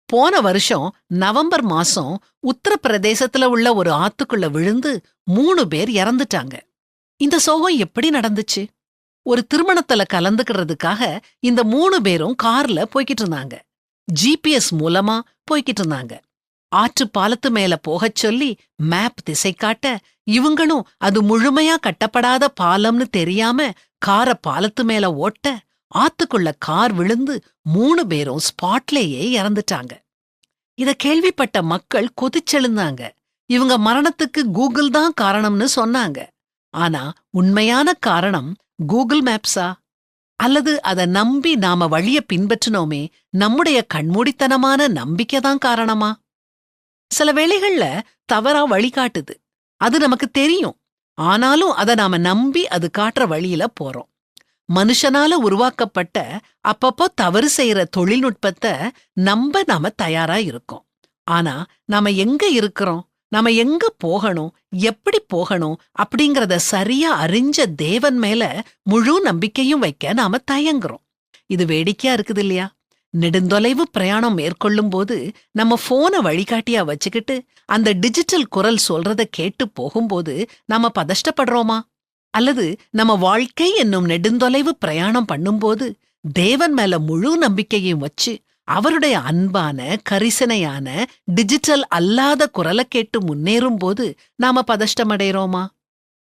போன வருஷம் நவம்பர் மாசம் உத்தரப்பிரதேசத்துல உள்ள ஒரு ஆத்துக்குள்ள விழுந்து 3 பேர் இறந்துட்டாங்க. இந்த சோகம் எப்படி நடந்துச்சு? ஒரு திருமணத்துல கலந்துக்கிறதுக்காக இந்த 3 பேரும் கார்ல போய்கிட்டு இருந்தாங்க. ஜிபிஎஸ் மூலமா போய்கிட்டு இருந்தாங்க. ஆற்று பாலத்து மேல போகச் சொல்லி மேப் திசை காட்ட, இவங்களும் அது முழுமையா கட்டப்படாத பாலம்னு தெரியாம கார பாலத்து மேல ஓட்ட, ஆத்துக்குள்ள கார் விழுந்து 3 பேரும் ஸ்பாட்லேயே இறந்துட்டாங்க. இத கேள்விப்பட்ட மக்கள் கொதிச்செழுந்தாங்க. இவங்க மரணத்துக்கு கூகுள் தான் காரணம்னு சொன்னாங்க. ஆனா உண்மையான காரணம் கூகுள் மேப்ஸா? அல்லது அத நம்பி நாம வழிய பின்பற்றினோமே, நம்முடைய கண்மூடித்தனமான நம்பிக்கைதான் காரணமா? சில வேளைகள்ல தவறா வழிகாட்டுது. அது நமக்கு தெரியும். ஆனாலும் அத நாம நம்பி அது காட்டுற வழியில போறோம். மனுஷனால உருவாக்கப்பட்ட அப்பப்போ தவறு செய்யற தொழில்நுட்பத்தை நம்ப நாம தயாரா இருக்கோம். ஆனா நாம எங்க இருக்கிறோம், நாம எங்க போகணும், எப்படி போகணும் அப்படிங்கறத சரியா அறிஞ்ச தேவன் மேல முழு நம்பிக்கையும் வைக்க நாம தயங்குறோம். இது வேடிக்கையா இருக்குது இல்லையா? நெடுந்தொலைவு பிரயாணம் மேற்கொள்ளும் போது நம்ம போனை வழிகாட்டியா வச்சுக்கிட்டு அந்த டிஜிட்டல் குரல் சொல்றத கேட்டு போகும்போது நாம பதஷ்டப்படுறோமா? அல்லது நம்ம வாழ்க்கை என்னும் நெடுந்தொலைவு பிரயாணம் பண்ணும்போது தேவன் மேல முழு நம்பிக்கையும் வச்சு அவருடைய அன்பான கரிசனையான டிஜிட்டல் அல்லாத குரலை கேட்டு முன்னேறும் போது நாம பதஷ்டமடைறோமா?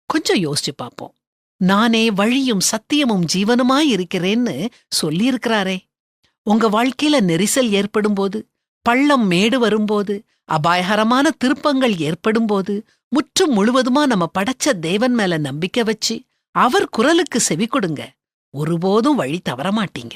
கொஞ்சம் யோசிச்சு பார்ப்போம். நானே வழியும் சத்தியமும் ஜீவனுமாயிருக்கிறேன்னு சொல்லியிருக்கிறாரே. உங்க வாழ்க்கையில நெரிசல் ஏற்படும்போது, பள்ளம் மேடு வரும்போது, அபாயகரமான திருப்பங்கள் ஏற்படும்போது, முற்றும் முழுவதுமா நம்ம படைச்ச தேவன் மேல நம்பிக்கை வச்சு அவர் குரலுக்கு செவி கொடுங்க. ஒருபோதும் வழி தவறமாட்டீங்க.